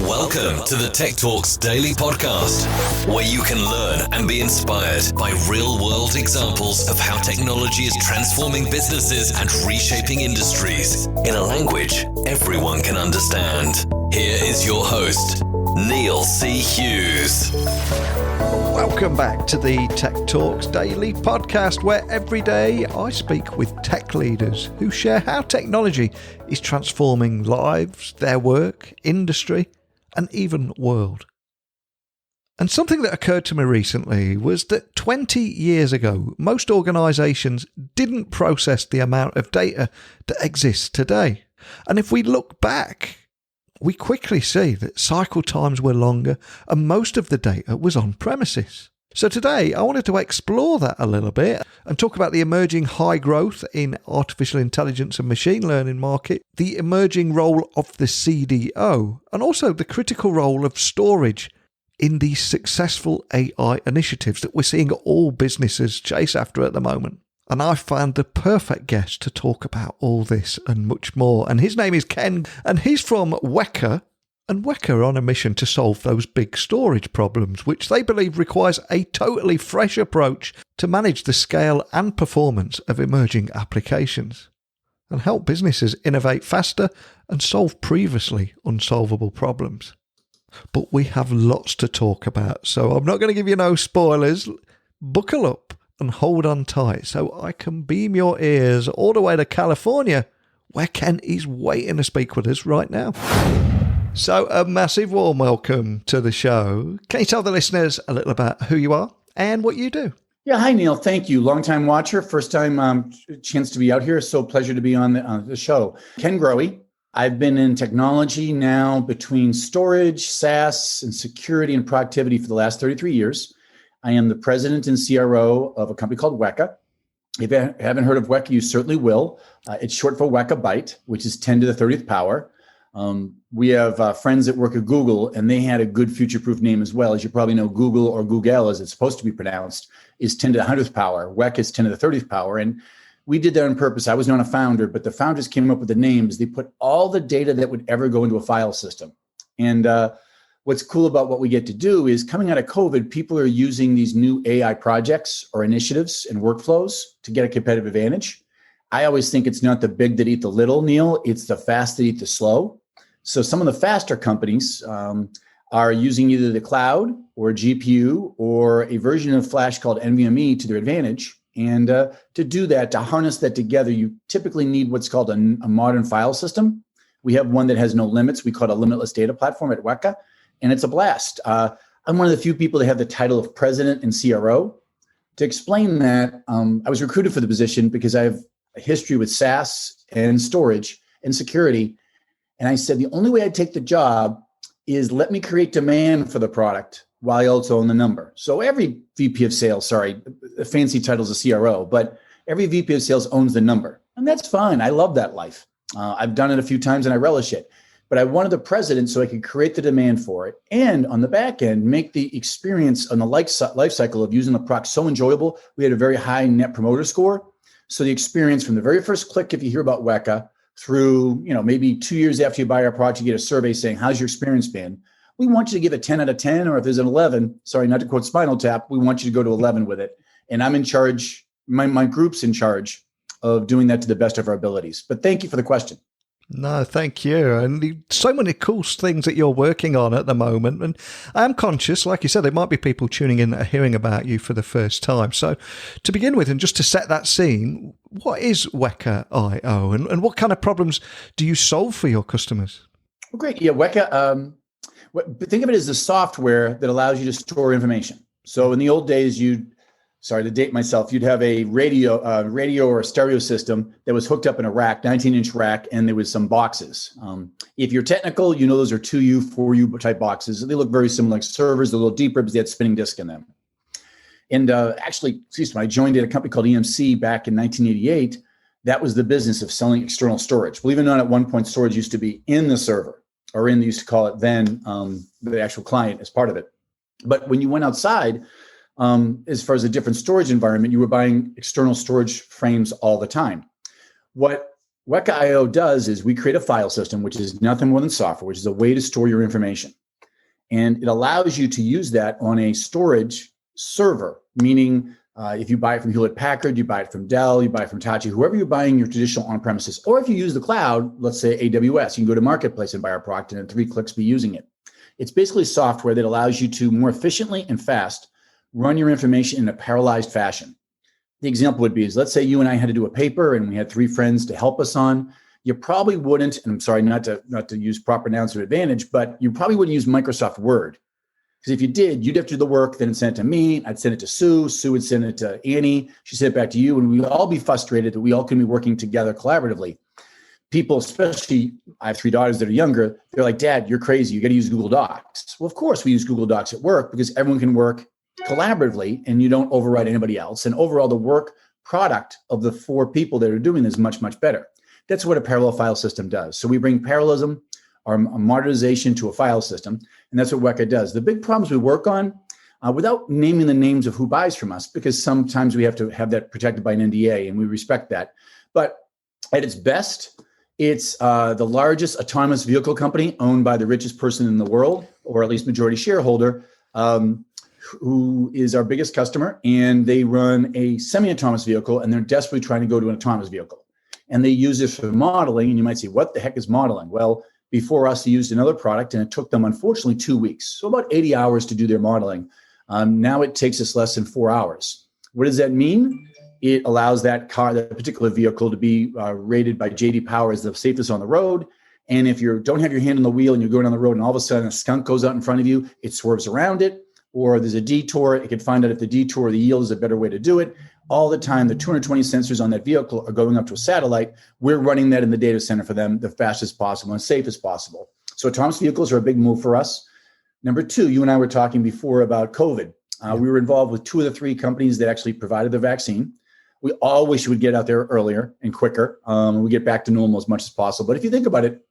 Welcome to the Tech Talks Daily Podcast, where you can learn and be inspired by real-world examples of how technology is transforming businesses and reshaping industries in a language everyone can understand. Here is your host, Neil C. Hughes. Welcome back to the Tech Talks Daily Podcast, where every day I speak with tech leaders who share how technology is transforming lives, their work, industry, and even world. And something that occurred to me recently was that 20 years ago, most organisations didn't process the amount of data that exists today. And if we look back, we quickly see that cycle times were longer and most of the data was on premises. So today I wanted to explore that a little bit and talk about the emerging high growth in artificial intelligence and machine learning market, the emerging role of the CDO, and also the critical role of storage in these successful AI initiatives that we're seeing all businesses chase after at the moment. And I found the perfect guest to talk about all this and much more. And his name is Ken, and he's from Weka. And Weka are on a mission to solve those big storage problems, which they believe requires a totally fresh approach to manage the scale and performance of emerging applications and help businesses innovate faster and solve previously unsolvable problems. But we have lots to talk about, so I'm not going to give you no spoilers. Buckle up and hold on tight so I can beam your ears all the way to California, where Ken is waiting to speak with us right now. So a massive warm welcome to the show. Can you tell the listeners a little about who you are and what you do? Yeah, hi, Neil. Thank you. Longtime watcher, first time chance to be out here. So pleasure to be on the show. Ken Grohe. I've been in technology now between storage, SaaS, and security and productivity for the last 33 years. I am the president and CRO of a company called Weka. If you haven't heard of Weka, you certainly will. It's short for Weka, which is 10 to the 30th power. We have friends that work at Google, and they had a good future-proof name as well. As you probably know, Google, or Google as it's supposed to be pronounced, is 10 to the 100th power. Weka is 10 to the 30th power. And we did that on purpose. I was not a founder, but the founders came up with the names. They put all the data that would ever go into a file system. And what's cool about what we get to do is, coming out of COVID, people are using these new AI projects or initiatives and workflows to get a competitive advantage. I always think it's not the big that eat the little, Neil. It's the fast that eat the slow. So some of the faster companies are using either the cloud or a GPU or a version of Flash called NVMe to their advantage. And to do that, to harness that together, you typically need what's called a modern file system. We have one that has no limits. We call it a limitless data platform at Weka, and it's a blast. I'm one of the few people that have the title of president and CRO. To explain that, I was recruited for the position because I have a history with SaaS and storage and security. And I said, the only way I'd take the job is let me create demand for the product while I also own the number. So every VP of sales, the fancy title is a CRO, but every VP of sales owns the number. And that's fine. I love that life. I've done it a few times and I relish it. But I wanted the president so I could create the demand for it. And on the back end, make the experience on the life cycle of using the product so enjoyable. We had a very high net promoter score. So the experience from the very first click, if you hear about Weka, through, maybe 2 years after you buy our product, you get a survey saying, how's your experience been? We want you to give it 10 out of 10, or if there's an 11, sorry, not to quote Spinal Tap, we want you to go to 11 with it. And I'm in charge, my group's in charge of doing that to the best of our abilities. But thank you for the question. No, thank you. And so many cool things that you're working on at the moment. And I am conscious, like you said, there might be people tuning in that are hearing about you for the first time. So to begin with, and just to set that scene, what is Weka IO and what kind of problems do you solve for your customers? Well, great. Yeah, Weka, think of it as the software that allows you to store information. So in the old days, to date myself, you'd have a radio or a stereo system that was hooked up in a rack, 19-inch rack, and there was some boxes. If you're technical, those are 2U, 4U type boxes. They look very similar, like servers, they're a little deeper because they had spinning disk in them. And I joined at a company called EMC back in 1988. That was the business of selling external storage. Believe it or not, at one point, storage used to be in the server, or they used to call it then the actual client as part of it. But when you went outside, as far as a different storage environment, you were buying external storage frames all the time. What Weka does is we create a file system, which is nothing more than software, which is a way to store your information. And it allows you to use that on a storage server, meaning if you buy it from Hewlett Packard, you buy it from Dell, you buy it from Hitachi, whoever you're buying your traditional on-premises, or if you use the cloud, let's say AWS, you can go to Marketplace and buy our product and in 3 clicks be using it. It's basically software that allows you to more efficiently and fast run your information in a parallelized fashion. The example would be is let's say you and I had to do a paper and we had 3 friends to help us on. You probably wouldn't, and I'm sorry not to use proper nouns of advantage, but you probably wouldn't use Microsoft Word. Because if you did, you'd have to do the work, then send it to me, I'd send it to Sue, Sue would send it to Annie, she'd send it back to you, and we'd all be frustrated that we all can be working together collaboratively. People, especially, I have 3 daughters that are younger, they're like, Dad, you're crazy, you gotta use Google Docs. Well, of course we use Google Docs at work because everyone can work collaboratively and you don't override anybody else. And overall, the work product of the 4 people that are doing this is much, much better. That's what a parallel file system does. So we bring parallelism or modernization to a file system, and that's what Weka does. The big problems we work on, without naming the names of who buys from us, because sometimes we have to have that protected by an NDA, and we respect that. But at its best, it's the largest autonomous vehicle company owned by the richest person in the world, or at least majority shareholder, who is our biggest customer, and they run a semi-autonomous vehicle, and they're desperately trying to go to an autonomous vehicle. And they use this for modeling, and you might say, what the heck is modeling? Well, before us, they used another product, and it took them, unfortunately, 2 weeks. So about 80 hours to do their modeling. Now it takes us less than 4 hours. What does that mean? It allows that car, that particular vehicle, to be rated by J.D. Power as the safest on the road. And if you don't have your hand on the wheel and you're going down the road and all of a sudden a skunk goes out in front of you, it swerves around it. Or there's a detour, it can find out if the detour or the yield is a better way to do it. All the time, the 220 sensors on that vehicle are going up to a satellite. We're running that in the data center for them the fastest possible and safe as possible. So autonomous vehicles are a big move for us. Number 2, you and I were talking before about COVID. We were involved with 2 of the 3 companies that actually provided the vaccine. We all wish we would get out there earlier and quicker. We get back to normal as much as possible. But if you think about it,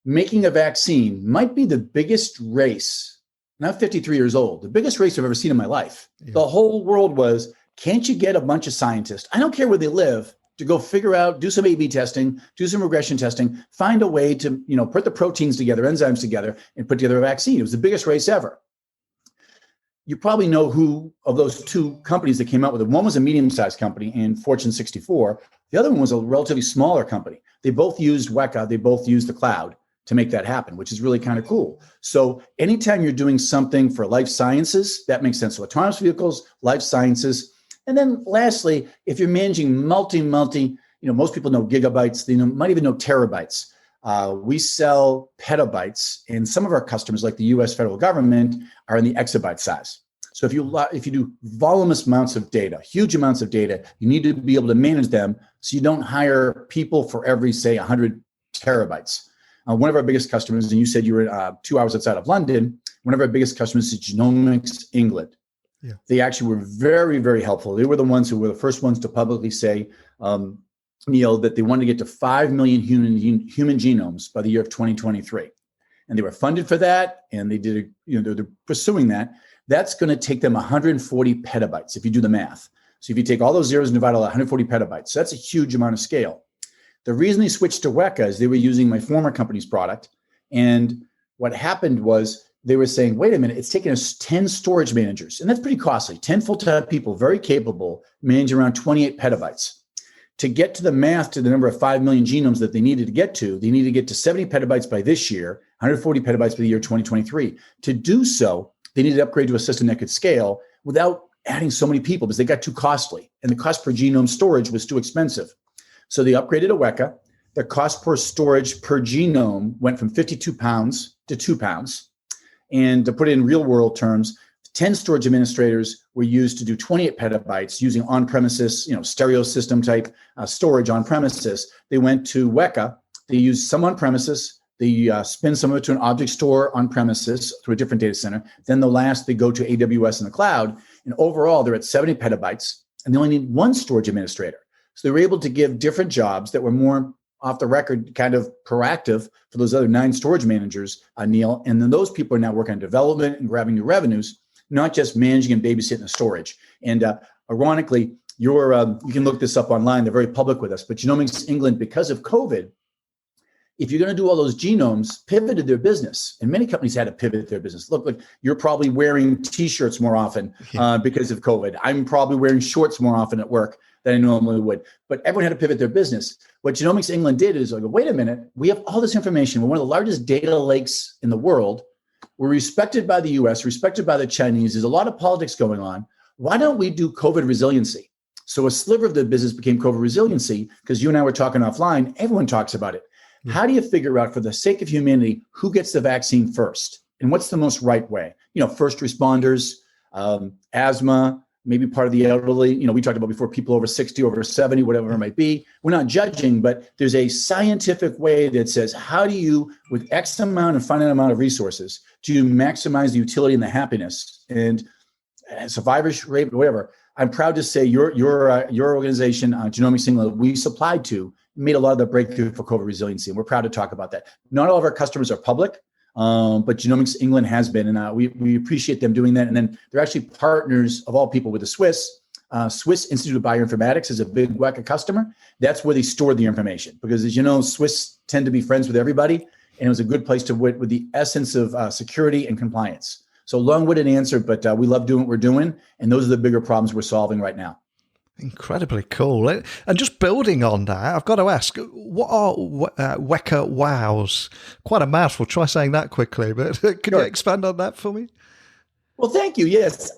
making a vaccine might be the biggest race. And I'm 53 years old, the biggest race I've ever seen in my life. Yeah. The whole world was, can't you get a bunch of scientists, I don't care where they live, to go figure out, do some A/B testing, do some regression testing, find a way to, put the proteins together, enzymes together, and put together a vaccine. It was the biggest race ever. You probably know who of those 2 companies that came out with it. One was a medium-sized company in Fortune 64. The other one was a relatively smaller company. They both used Weka. They both used the cloud to make that happen, which is really kind of cool. So anytime you're doing something for life sciences, that makes sense. So autonomous vehicles, life sciences. And then lastly, if you're managing multi, most people know gigabytes, they might even know terabytes. We sell petabytes, and some of our customers, like the US federal government, are in the exabyte size. So if you do voluminous amounts of data, huge amounts of data, you need to be able to manage them so you don't hire people for every, say, 100 terabytes. One of our biggest customers, and you said you were 2 hours outside of London, one of our biggest customers is Genomics England. Yeah. They actually were very, very helpful. They were the ones who were the first ones to publicly say, Neil, that they wanted to get to 5 million human genomes by the year of 2023. And they were funded for that, and they did, they're pursuing that. That's going to take them 140 petabytes if you do the math. So if you take all those zeros and divide all 140 petabytes, so that's a huge amount of scale. The reason they switched to Weka is they were using my former company's product. And what happened was they were saying, wait a minute, it's taking us 10 storage managers. And that's pretty costly. 10 full-time people, very capable, manage around 28 petabytes. To get to the math to the number of 5 million genomes that they needed to get to 70 petabytes by this year, 140 petabytes by the year 2023. To do so, they needed to upgrade to a system that could scale without adding so many people because they got too costly. And the cost per genome storage was too expensive. So they upgraded to Weka. The cost per storage per genome went from 52 pounds to 2 pounds. And to put it in real world terms, 10 storage administrators were used to do 28 petabytes using on-premises, stereo system type storage on premises. They went to Weka. They used some on premises. They spin some of it to an object store on premises through a different data center. Then they go to AWS in the cloud. And overall, they're at 70 petabytes, and they only need 1 storage administrator. So they were able to give different jobs that were more off the record, kind of proactive for those other 9 storage managers, Neil. And then those people are now working on development and grabbing new revenues, not just managing and babysitting the storage. And ironically, you can look this up online. They're very public with us. But Genomics England, because of COVID, if you're going to do all those genomes, pivoted their business. And many companies had to pivot their business. Look, you're probably wearing T-shirts more often because of COVID. I'm probably wearing shorts more often at work than I normally would. But everyone had to pivot their business. What Genomics England did is like, wait a minute, we have all this information. We're one of the largest data lakes in the world. We're respected by the US, respected by the Chinese. There's a lot of politics going on. Why don't we do COVID resiliency? So a sliver of the business became COVID resiliency because you and I were talking offline. Everyone talks about it. How do you figure out, for the sake of humanity, who gets the vaccine first? And what's the most right way? First responders, asthma, maybe part of the elderly. We talked about before, people over 60, over 70, whatever it might be. We're not judging, but there's a scientific way that says, how do you, with X amount and finite amount of resources, do you maximize the utility and the happiness and survivorship rate, whatever? I'm proud to say your organization, Genomics England, we supplied to, made a lot of the breakthrough for COVID resiliency. And we're proud to talk about that. Not all of our customers are public, but Genomics England has been, and we appreciate them doing that. And then they're actually partners of all people with the Swiss Institute of Bioinformatics is a big Weka customer. That's where they store the information because, as you know, Swiss tend to be friends with everybody. And it was a good place to with the essence of security and compliance. So long-winded answer, but we love doing what we're doing. And those are the bigger problems we're solving right now. Incredibly cool. And just building on that, I've got to ask, what are Weka WOWs? Quite a mouthful. Try saying that quickly, but could you expand on that for me? Well, thank you. Yes.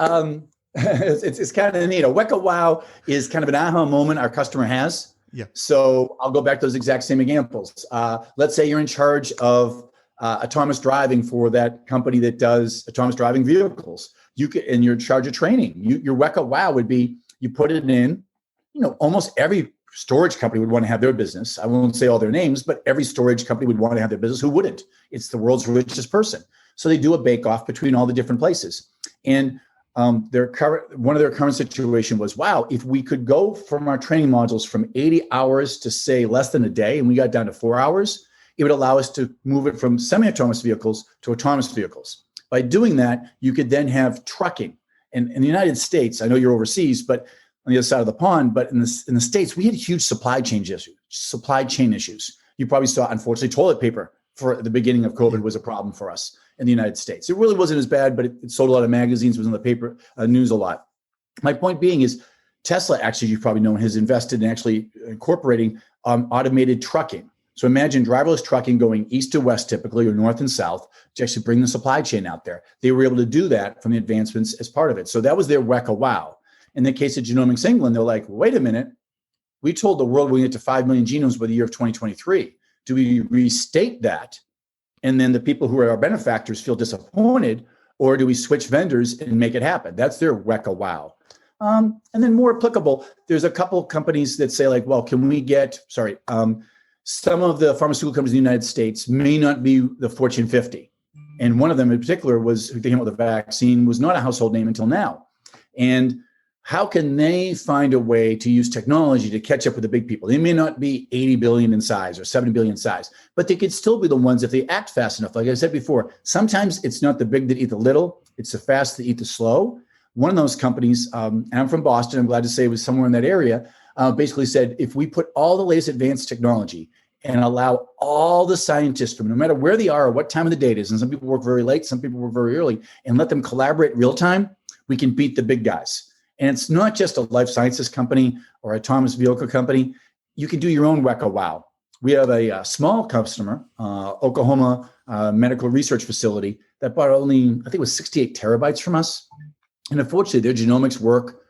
It's kind of neat. A Weka WOW is kind of an aha moment our customer has. Yeah. So I'll go back to those exact same examples. Let's say you're in charge of autonomous driving for that company that does autonomous driving vehicles. And you're in charge of training. Your Weka WOW would be, you put it in, almost every storage company would want to have their business. I won't say all their names, but every storage company would want to have their business. Who wouldn't? It's the world's richest person. So they do a bake-off between all the different places. And one of their current situation was, wow, if we could go from our training modules from 80 hours to, say, less than a day, and we got down to 4 hours, it would allow us to move it from semi-autonomous vehicles to autonomous vehicles. By doing that, you could then have trucking. And in the United States, I know you're overseas, but on the other side of the pond, but in the States, we had huge supply chain issues. You probably saw, unfortunately, toilet paper for the beginning of COVID was a problem for us in the United States. It really wasn't as bad, but it sold a lot of magazines, was in the paper news a lot. My point being is Tesla, actually, you probably know, has invested in actually incorporating automated trucking. So imagine driverless trucking going east to west typically, or north and south, to actually bring the supply chain out there. They were able to do that from the advancements as part of it. So that was their Weka WOW. In the case of Genomics England, they're like, wait a minute, we told the world we're going to get to 5 million genomes by the year of 2023. Do we restate that? And then the people who are our benefactors feel disappointed, or do we switch vendors and make it happen? That's their Weka WOW. And then more applicable, there's a couple of companies that say like, well, can we get, some of the pharmaceutical companies in the United States may not be the Fortune 50. And one of them in particular was, who came up with a vaccine, was not a household name until now. And how can they find a way to use technology to catch up with the big people? They may not be 80 billion in size or 70 billion in size, but they could still be the ones if they act fast enough. Like I said before, sometimes it's not the big that eat the little, it's the fast that eat the slow. One of those companies, and I'm from Boston, I'm glad to say it was somewhere in that area, basically said, if we put all the latest advanced technology and allow all the scientists from no matter where they are or what time of the day it is, and some people work very late, some people work very early, and let them collaborate real time, we can beat the big guys. And it's not just a life sciences company or a autonomous vehicle company. You can do your own Weka WOW. We have a small customer, Oklahoma Medical Research Facility, that bought only, I think it was 68 terabytes from us. And unfortunately, their genomics work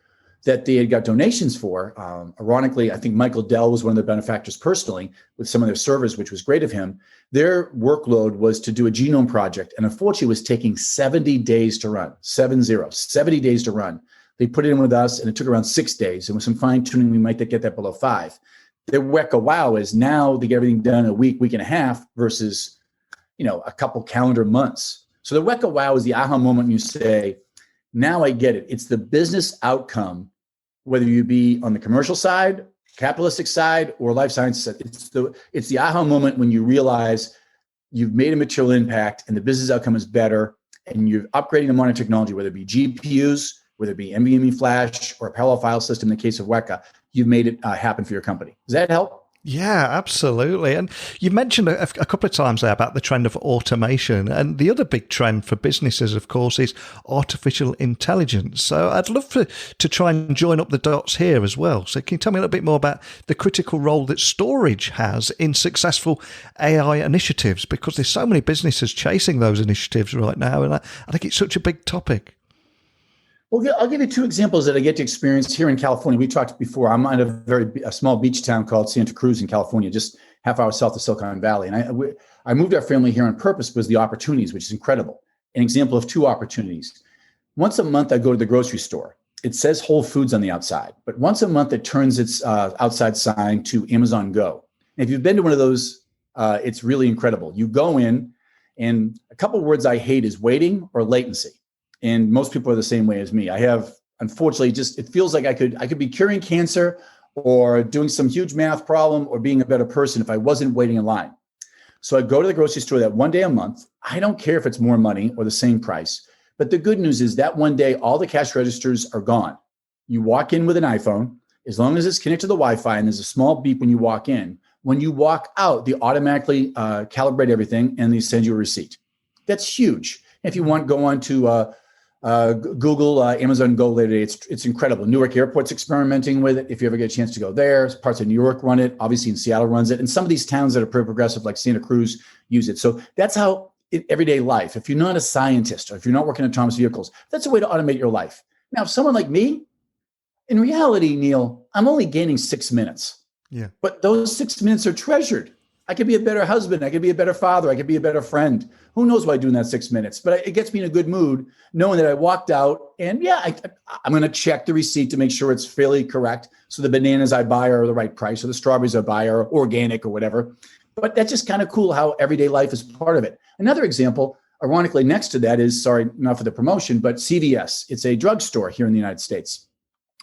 that they had got donations for. Ironically, I think Michael Dell was one of the benefactors personally with some of their servers, which was great of him. Their workload was to do a genome project, and unfortunately, it was taking 70 days to run, 70 days to run. They put it in with us, and it took around 6 days. And with some fine tuning, we might get that below 5. Their Weka WOW is now they get everything done in a week and a half versus, a couple calendar months. So the Weka WOW is the aha moment when you say, now I get it. It's the business outcome, whether you be on the commercial side, capitalistic side, or life sciences side. It's the aha moment when you realize you've made a material impact and the business outcome is better, and you're upgrading the modern technology, whether it be GPUs, whether it be NVMe flash or a parallel file system in the case of Weka, you've made it happen for your company. Does that help? Yeah, absolutely. And you mentioned a couple of times there about the trend of automation. And the other big trend for businesses, of course, is artificial intelligence. So I'd love to try and join up the dots here as well. So can you tell me a little bit more about the critical role that storage has in successful AI initiatives? Because there's so many businesses chasing those initiatives right now. And I think it's such a big topic. Well, I'll give you two examples that I get to experience here in California. We talked before. I'm in a small beach town called Santa Cruz in California, just half hour south of Silicon Valley. And I moved our family here on purpose because the opportunities, which is incredible. An example of two opportunities. Once a month, I go to the grocery store. It says Whole Foods on the outside, but once a month, it turns its outside sign to Amazon Go. And if you've been to one of those, it's really incredible. You go in, and a couple of words I hate is waiting or latency. And most people are the same way as me. I have, unfortunately, it feels like I could be curing cancer or doing some huge math problem or being a better person if I wasn't waiting in line. So I go to the grocery store that one day a month. I don't care if it's more money or the same price. But the good news is that one day, all the cash registers are gone. You walk in with an iPhone, as long as it's connected to the Wi-Fi and there's a small beep when you walk in. When you walk out, they automatically calibrate everything and they send you a receipt. That's huge. If you want, go on to Google Amazon Go later today. It's incredible. Newark Airport's experimenting with it. If you ever get a chance to go there, parts of New York run it. Obviously, in Seattle runs it, and some of these towns that are pretty progressive, like Santa Cruz, use it. So that's how in everyday life. If you're not a scientist or if you're not working on autonomous vehicles, that's a way to automate your life. Now, if someone like me, in reality, Neil, I'm only gaining 6 minutes. Yeah. But those 6 minutes are treasured. I could be a better husband. I could be a better father. I could be a better friend. Who knows why I do in that 6 minutes? But it gets me in a good mood knowing that I walked out and I'm going to check the receipt to make sure it's fairly correct. So the bananas I buy are the right price, or the strawberries I buy are organic or whatever. But that's just kind of cool how everyday life is part of it. Another example, ironically, next to that is, sorry, not for the promotion, but CVS. It's a drugstore here in the United States.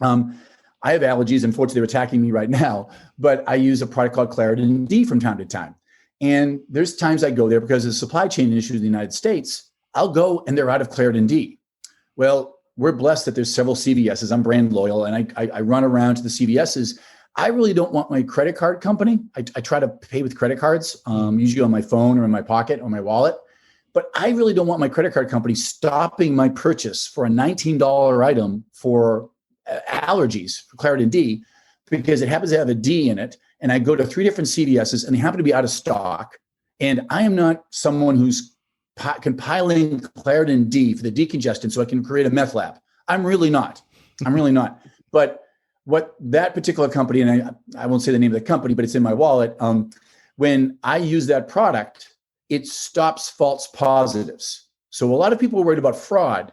I have allergies. Unfortunately, they're attacking me right now, but I use a product called Claritin D from time to time. And there's times I go there because of the supply chain issues in the United States. I'll go and they're out of Claritin D. Well, we're blessed that there's several CVSs. I'm brand loyal and I run around to the CVSs. I really don't want my credit card company. I try to pay with credit cards, usually on my phone or in my pocket or my wallet. But I really don't want my credit card company stopping my purchase for a $19 item for allergies for Claritin D, because it happens to have a D in it. And I go to 3 different CVSs and they happen to be out of stock. And I am not someone who's compiling Claritin D for the decongestant so I can create a meth lab. I'm really not. But what that particular company, and I won't say the name of the company, but it's in my wallet. When I use that product, it stops false positives. So a lot of people are worried about fraud.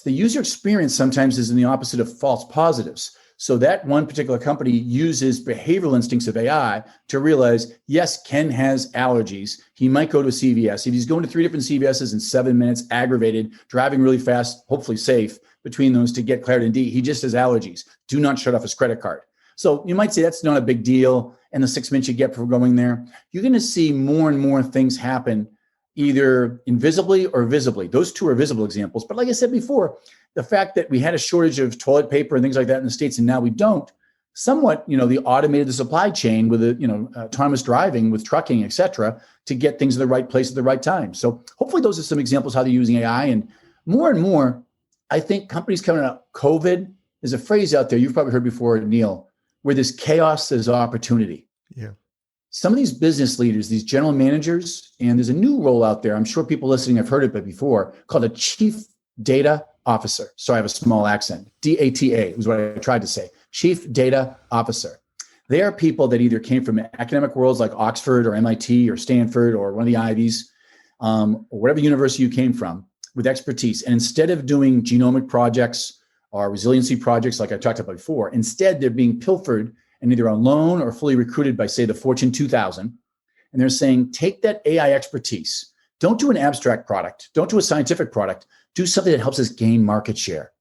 The user experience sometimes is in the opposite of false positives. So that one particular company uses behavioral instincts of AI to realize, yes, Ken has allergies. He might go to a CVS. If he's going to 3 different CVSs in 7 minutes, aggravated, driving really fast, hopefully safe between those to get Claritin D, he just has allergies. Do not shut off his credit card. So you might say that's not a big deal. And the 6 minutes you get for going there, you're going to see more and more things happen either invisibly or visibly. Those two are visible examples. But like I said before, the fact that we had a shortage of toilet paper and things like that in the States, and now we don't, somewhat, they automated the supply chain with autonomous driving, with trucking, et cetera, to get things to the right place at the right time. So hopefully those are some examples how they're using AI. And more, I think companies coming out, COVID, there's a phrase out there you've probably heard before, Neil, where there's chaos, there's opportunity. Yeah. Some of these business leaders, these general managers, and there's a new role out there, I'm sure people listening have heard it before, called a chief data officer. So I have a small accent. DATA was what I tried to say. Chief data officer. They are people that either came from academic worlds like Oxford or MIT or Stanford or one of the Ivies, or whatever university you came from, with expertise. And instead of doing genomic projects or resiliency projects like I talked about before, instead they're being pilfered and either on loan or fully recruited by, say, the Fortune 2000. And they're saying, take that AI expertise. Don't do an abstract product. Don't do a scientific product. Do something that helps us gain market share.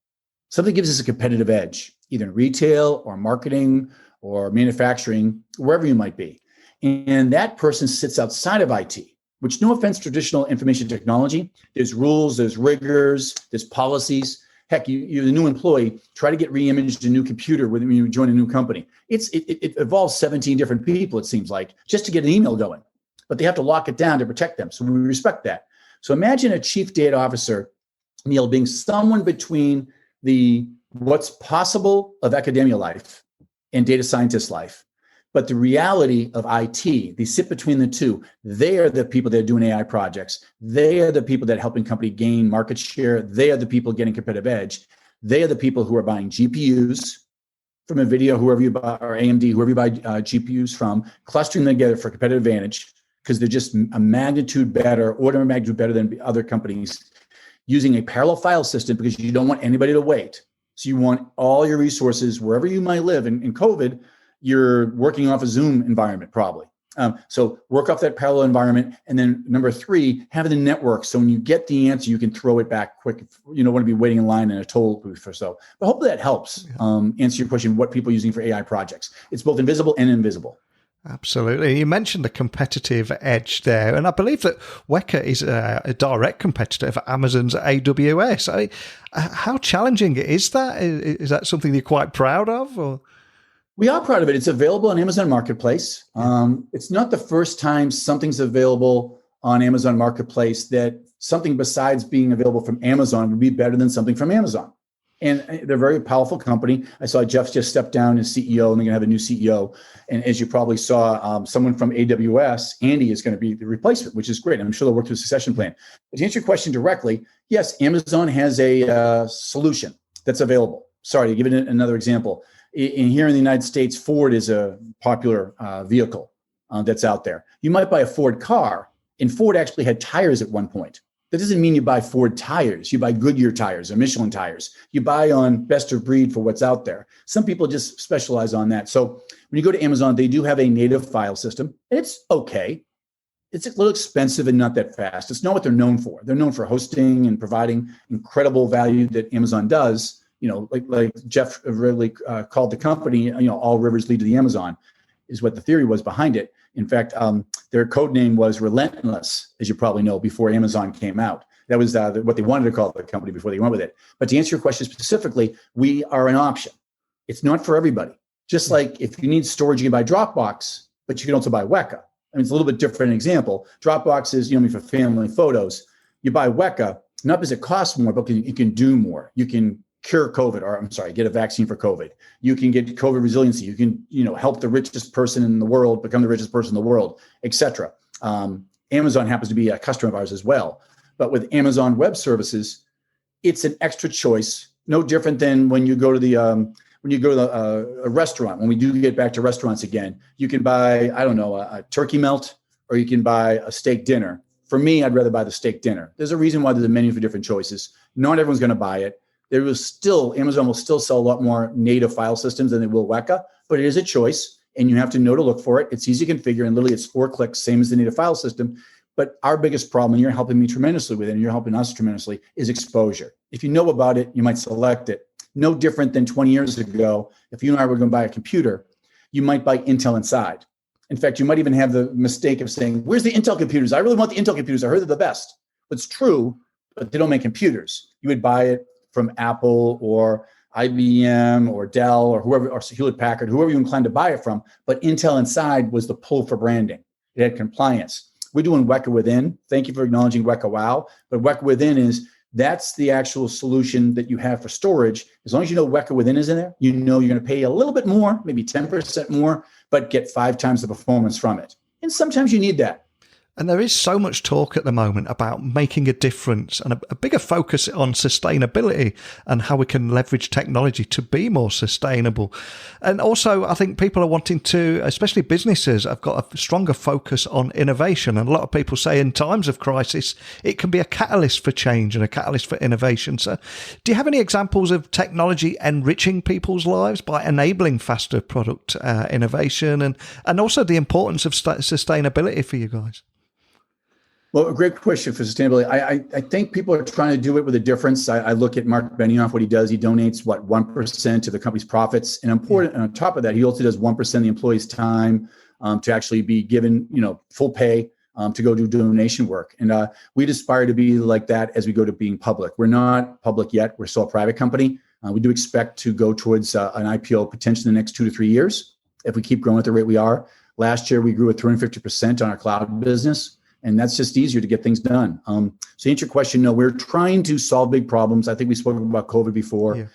Something that gives us a competitive edge, either in retail or marketing or manufacturing, wherever you might be. And that person sits outside of IT, which, no offense, traditional information technology, there's rules, there's rigors, there's policies. Heck, you're the new employee, try to get re-imaged a new computer when you join a new company. It involves 17 different people, it seems like, just to get an email going. But they have to lock it down to protect them. So we respect that. So imagine a chief data officer, Neil, being someone between what's possible of academia life and data scientist life. But the reality of IT, they sit between the two. They are the people that are doing AI projects. They are the people that are helping company gain market share. They are the people getting competitive edge. They are the people who are buying GPUs from NVIDIA, whoever you buy, or AMD, whoever you buy GPUs from, clustering them together for competitive advantage because they're just a magnitude better, order of magnitude better than other companies, using a parallel file system because you don't want anybody to wait. So you want all your resources wherever you might live. In COVID, you're working off a Zoom environment probably. So work off that parallel environment. And then number 3, have the network. So when you get the answer, you can throw it back quick. You don't want to be waiting in line in a toll booth or so. But hopefully that helps answer your question, what people are using for AI projects. It's both invisible and invisible. Absolutely. You mentioned the competitive edge there, and I believe that Weka is a direct competitor for Amazon's AWS. How challenging is that? Is that something you're quite proud of? Or? We are proud of it. It's available on Amazon Marketplace. It's not the first time something's available on Amazon Marketplace that something besides being available from Amazon would be better than something from Amazon. And they're a very powerful company. I saw Jeff just stepped down as CEO, and they're going to have a new CEO. And as you probably saw, someone from AWS, Andy, is going to be the replacement, which is great. I'm sure they'll work through a succession plan. But to answer your question directly, yes, Amazon has a solution that's available. Sorry, to give it another example. Here in the United States, Ford is a popular vehicle that's out there. You might buy a Ford car, and Ford actually had tires at one point. That doesn't mean you buy Ford tires. You buy Goodyear tires or Michelin tires. You buy on best of breed for what's out there. Some people just specialize on that. So when you go to Amazon, they do have a native file system. It's okay. It's a little expensive and not that fast. It's not what they're known for. They're known for hosting and providing incredible value that Amazon does. You know, like Jeff really called the company, all rivers lead to the Amazon, is what the theory was behind it. In fact, their code name was Relentless, as you probably know, before Amazon came out. That was what they wanted to call the company before they went with it. But to answer your question specifically, we are an option. It's not for everybody. Just like if you need storage, you can buy Dropbox, but you can also buy Weka. I mean, it's a little bit different example. Dropbox is, for family photos. You buy Weka, not because it costs more, but you can do more. You can cure COVID, get a vaccine for COVID. You can get COVID resiliency. You can, help the richest person in the world become the richest person in the world, et cetera. Amazon happens to be a customer of ours as well. But with Amazon Web Services, it's an extra choice, no different than when you go to a restaurant. When we do get back to restaurants again, you can buy, a turkey melt, or you can buy a steak dinner. For me, I'd rather buy the steak dinner. There's a reason why there's a menu for different choices. Not everyone's going to buy it. Amazon will still sell a lot more native file systems than they will Weka, but it is a choice, and you have to know to look for it. It's easy to configure, and literally it's 4 clicks, same as the native file system. But our biggest problem, and you're helping me tremendously with it, and you're helping us tremendously, is exposure. If you know about it, you might select it. No different than 20 years ago, if you and I were going to buy a computer, you might buy Intel Inside. In fact, you might even have the mistake of saying, where's the Intel computers? I really want the Intel computers. I heard they're the best. It's true, but they don't make computers. You would buy it from Apple or IBM or Dell or whoever, or Hewlett Packard, whoever you inclined to buy it from. But Intel Inside was the pull for branding. It had compliance. We're doing Weka Within. Thank you for acknowledging Weka WOW. But Weka Within that's the actual solution that you have for storage. As long as you know Weka Within is in there, you're going to pay a little bit more, maybe 10% more, but get 5 times the performance from it. And sometimes you need that. And there is so much talk at the moment about making a difference and a bigger focus on sustainability and how we can leverage technology to be more sustainable. And also, I think people are wanting to, especially businesses, have got a stronger focus on innovation. And a lot of people say in times of crisis, it can be a catalyst for change and a catalyst for innovation. So do you have any examples of technology enriching people's lives by enabling faster product innovation and also the importance of sustainability for you guys? Well, a great question for sustainability. I think people are trying to do it with a difference. I look at Mark Benioff, what he does. He donates, 1% to the company's profits. And important, and on top of that, he also does 1% of the employee's time to actually be given, full pay to go do donation work. And we'd aspire to be like that as we go to being public. We're not public yet. We're still a private company. We do expect to go towards an IPO potentially in the next 2 to 3 years if we keep growing at the rate we are. Last year, we grew at 350% on our cloud business, and that's just easier to get things done. So to answer your question, no, we're trying to solve big problems. I think we spoke about COVID before. Yeah.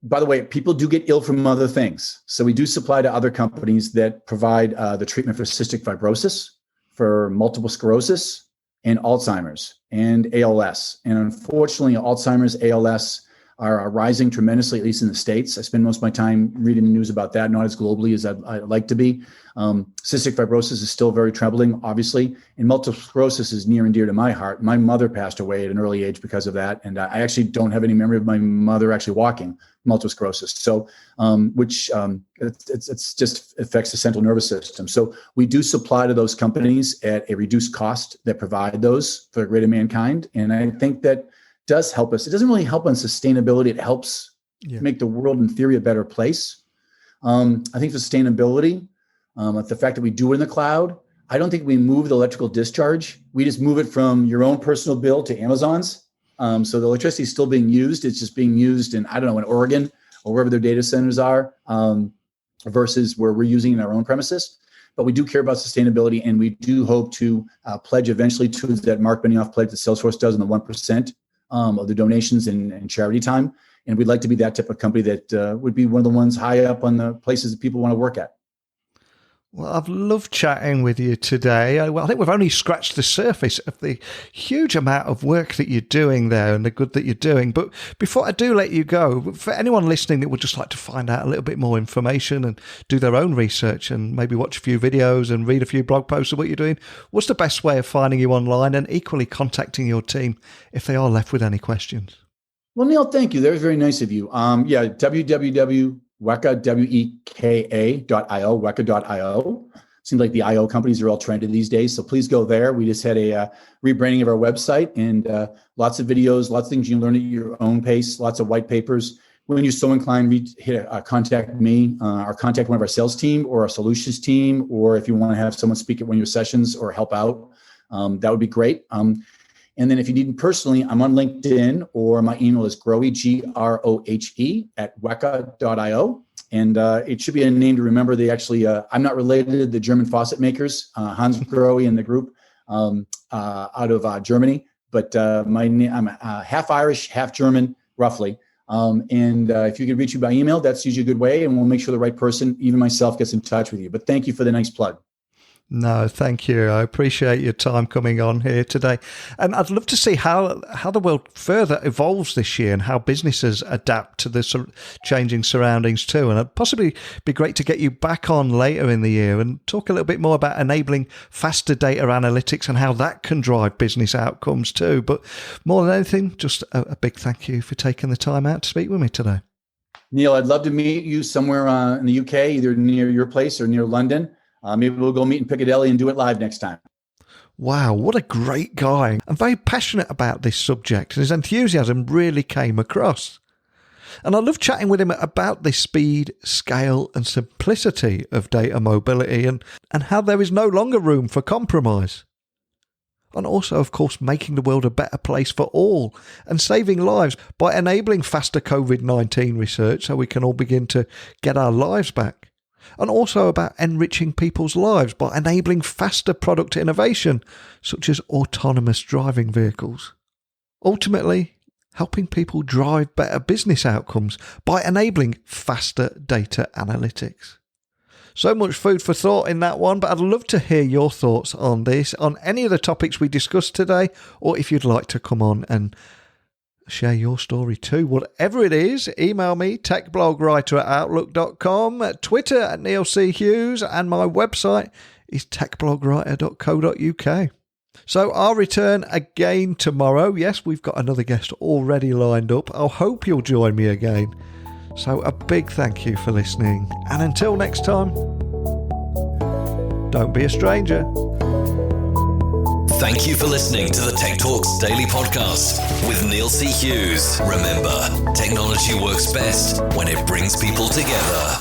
By the way, people do get ill from other things. So we do supply to other companies that provide the treatment for cystic fibrosis, for multiple sclerosis, and Alzheimer's, and ALS. And unfortunately, Alzheimer's, ALS are rising tremendously, at least in the States. I spend most of my time reading the news about that, not as globally as I'd like to be. Cystic fibrosis is still very troubling, obviously, and multiple sclerosis is near and dear to my heart. My mother passed away at an early age because of that, and I actually don't have any memory of my mother actually walking multiple sclerosis. So, it's just affects the central nervous system. So we do supply to those companies at a reduced cost that provide those for the greater mankind, and I think that does help us. It doesn't really help on sustainability. It helps make the world, in theory, a better place. I think for sustainability, the fact that we do it in the cloud, I don't think we move the electrical discharge. We just move it from your own personal bill to Amazon's. So the electricity is still being used. It's just being used in, I don't know, in Oregon or wherever their data centers are, versus where we're using it in our own premises. But we do care about sustainability, and we do hope to pledge eventually to that Mark Benioff pledge that Salesforce does in the 1%. Of the donations and charity time. And we'd like to be that type of company that would be one of the ones high up on the places that people want to work at. Well, I've loved chatting with you today. I think we've only scratched the surface of the huge amount of work that you're doing there and the good that you're doing. But before I do let you go, for anyone listening that would just like to find out a little bit more information and do their own research and maybe watch a few videos and read a few blog posts of what you're doing, what's the best way of finding you online and equally contacting your team if they are left with any questions? Well, Neil, thank you. That was very nice of you. www.weka.io, weka.io. Seems like the IO companies are all trending these days. So please go there. We just had a rebranding of our website, and lots of videos, lots of things you can learn at your own pace, lots of white papers. When you're so inclined, contact me or contact one of our sales team or our solutions team, or if you want to have someone speak at one of your sessions or help out, that would be great. And then if you need me personally, I'm on LinkedIn, or my email is Grohe, Grohe @weka.io. And it should be a name to remember. They actually, I'm not related to the German faucet makers, Hans Grohe and the group out of Germany. But I'm half Irish, half German, roughly. And if you could reach me by email, that's usually a good way. And we'll make sure the right person, even myself, gets in touch with you. But thank you for the nice plug. No, thank you. I appreciate your time coming on here today. And I'd love to see how the world further evolves this year and how businesses adapt to the changing surroundings too. And it'd possibly be great to get you back on later in the year and talk a little bit more about enabling faster data analytics and how that can drive business outcomes too. But more than anything, just a big thank you for taking the time out to speak with me today. Neil, I'd love to meet you somewhere in the UK, either near your place or near London. Maybe we'll go meet in Piccadilly and do it live next time. Wow, what a great guy. I'm very passionate about this subject, and his enthusiasm really came across. And I love chatting with him about the speed, scale, and simplicity of data mobility and how there is no longer room for compromise. And also, of course, making the world a better place for all and saving lives by enabling faster COVID-19 research so we can all begin to get our lives back. And also about enriching people's lives by enabling faster product innovation, such as autonomous driving vehicles. Ultimately, helping people drive better business outcomes by enabling faster data analytics. So much food for thought in that one, but I'd love to hear your thoughts on this, on any of the topics we discussed today, or if you'd like to come on and share your story too. Whatever it is, email me, techblogwriter@outlook.com, Twitter @NeilCHughes, and my website is techblogwriter.co.uk. So I'll return again tomorrow. Yes, we've got another guest already lined up. I hope you'll join me again. So a big thank you for listening. And until next time, don't be a stranger. Thank you for listening to the Tech Talks Daily Podcast with Neil C. Hughes. Remember, technology works best when it brings people together.